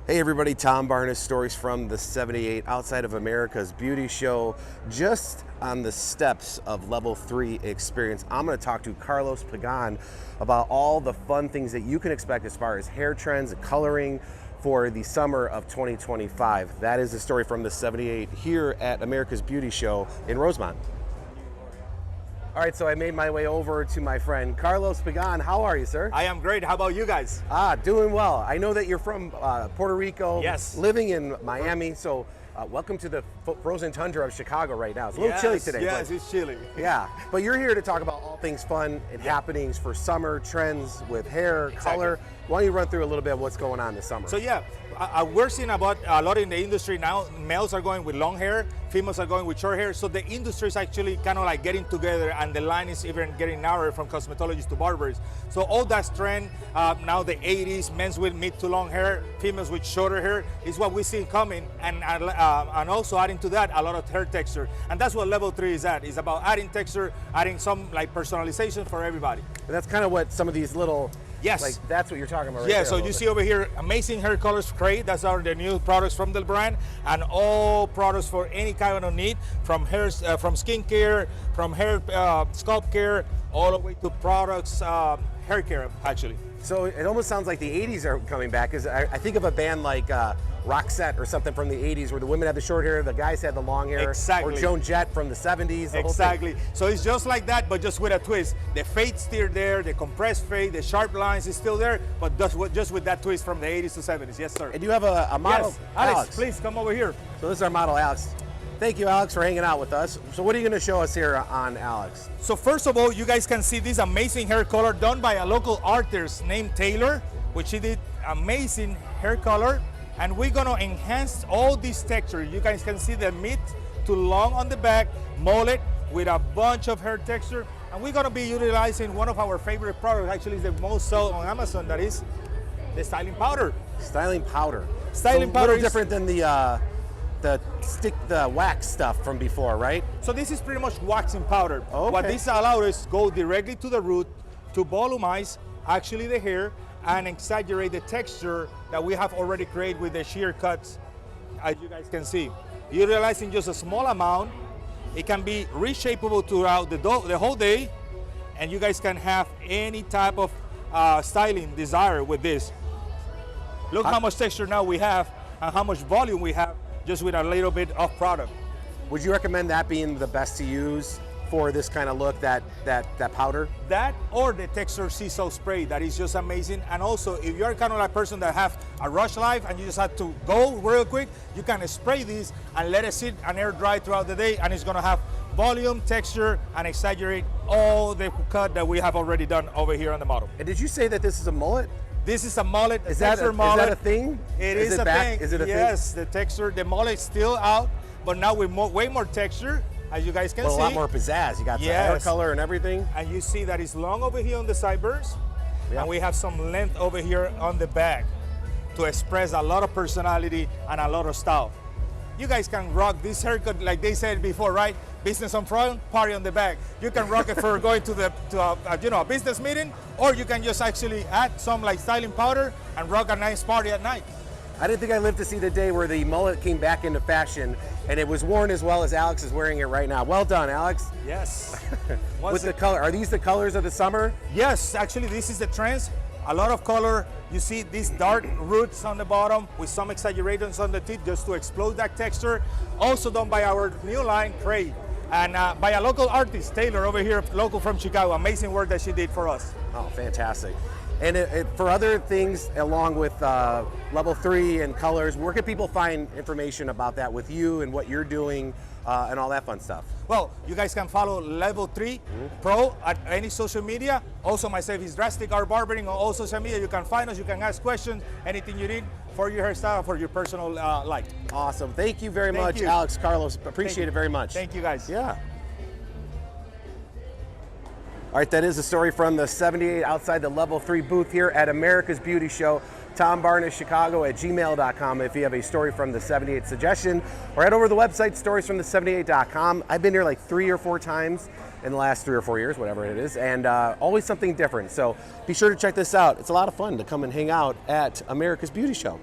Hey everybody, Tom Barnes, stories from the 78 outside of America's Beauty Show, just on the steps of level 3 experience. I'm going to talk to Carlos Pagan about all the fun things that you can expect as far as hair trends and coloring for the summer of 2025. That is the story from the 78 here at America's Beauty Show in Rosemont. All right, so I made my way over to my friend Carlos Pagan. How are you, sir? I am great. How about you guys? Doing well. I know that you're from Puerto Rico, yes, living in Miami, so welcome to the frozen tundra of Chicago right now. It's a little chilly today. Yes, it's chilly. Yeah, but you're here to talk about all things fun and happenings for summer, trends with hair, color. Why don't you run through a little bit of what's going on this summer? So yeah, we're seeing about a lot in the industry now. Males are going with long hair, females are going with short hair. So the industry is actually kind of like getting together, and the line is even getting narrower from cosmetologists to barbers. So all that trend, now the 80s, men's with mid to long hair, females with shorter hair, is what we see coming. And also adding to that, a lot of hair texture. And that's what level 3 is at. It's about adding texture, adding some like personalization for everybody. And that's kind of what some of these little, yes, like that's what you're talking about right yeah, there. so you see over here, amazing hair colors crate. That's the new products from the brand, and all products for any kind of need, from hair, from skincare, from hair scalp care, all the way to products, hair care actually. So it almost sounds like the 80s are coming back, because I think of a band like Roxette or something from the 80s, where the women had the short hair, the guys had the long hair. Exactly. Or Joan Jett from the 70s. Exactly. So it's just like that, but just with a twist. The fade's still there, the compressed fade, the sharp lines is still there, but just with that twist from the 80s to 70s. Yes, sir. And you have a model, yes. Alex, please come over here. So this is our model, Alex. Thank you, Alex, for hanging out with us. So what are you going to show us here on Alex? So first of all, you guys can see this amazing hair color done by a local artist named Taylor, which he did amazing hair color. And we're gonna enhance all this texture. You guys can see the mid to long on the back, mullet with a bunch of hair texture. And we're gonna be utilizing one of our favorite products, actually is the most sold on Amazon, that is the styling powder. Styling powder. Styling powder. powder A little different than the wax stuff from before, right? So this is pretty much waxing powder. Okay. What this allows is go directly to the root to volumize actually the hair and exaggerate the texture that we have already created with the shear cuts, as you guys can see. Utilizing just a small amount, it can be reshapeable throughout the whole day, and you guys can have any type of styling desire with this. Look how much texture now we have and how much volume we have just with a little bit of product. Would you recommend that being the best to use for this kind of look, that powder? That or the texture CISO spray, that is just amazing. And also, if you're kind of like person that have a rush life and you just have to go real quick, you can spray this and let it sit and air dry throughout the day, and it's gonna have volume, texture, and exaggerate all the cut that we have already done over here on the model. And did you say that this is a mullet? This is a mullet, Is that a thing? It is a thing. Is it a thing? Yes, the texture, the mullet's still out, but now with way more texture, as you guys can see. A lot more pizzazz. You got the hair color and everything. And you see that it's long over here on the sideburns, and we have some length over here on the back to express a lot of personality and a lot of style. You guys can rock this haircut like they said before, right? Business on front, party on the back. You can rock it for going to a business meeting, or you can just actually add some like styling powder and rock a nice party at night. I didn't think I lived to see the day where the mullet came back into fashion, and it was worn as well as Alex is wearing it right now. Well done, Alex. Yes. With the color, are these the colors of the summer? Yes, actually this is the trends. A lot of color. You see these dark roots on the bottom with some exaggerations on the tip just to explode that texture. Also done by our new line, Cray, and by a local artist, Taylor, over here, local from Chicago. Amazing work that she did for us. Oh, fantastic. And for other things along with level 3 and colors, where can people find information about that with you and what you're doing and all that fun stuff? Well, you guys can follow level 3 Pro at any social media. Also myself is Drastic Art Barbering on all social media. You can find us, you can ask questions, anything you need for your hairstyle, for your personal life. Awesome. Thank you very much, Alex, Carlos. Appreciate it very much. Thank you, guys. Yeah. All right, that is the story from the 78 outside the level 3 booth here at America's Beauty Show. Tom Barnes, Chicago at gmail.com if you have a story from the 78 suggestion, or head over to the website, storiesfromthe78.com. I've been here like 3 or 4 times in the last 3 or 4 years, whatever it is, and always something different. So be sure to check this out. It's a lot of fun to come and hang out at America's Beauty Show.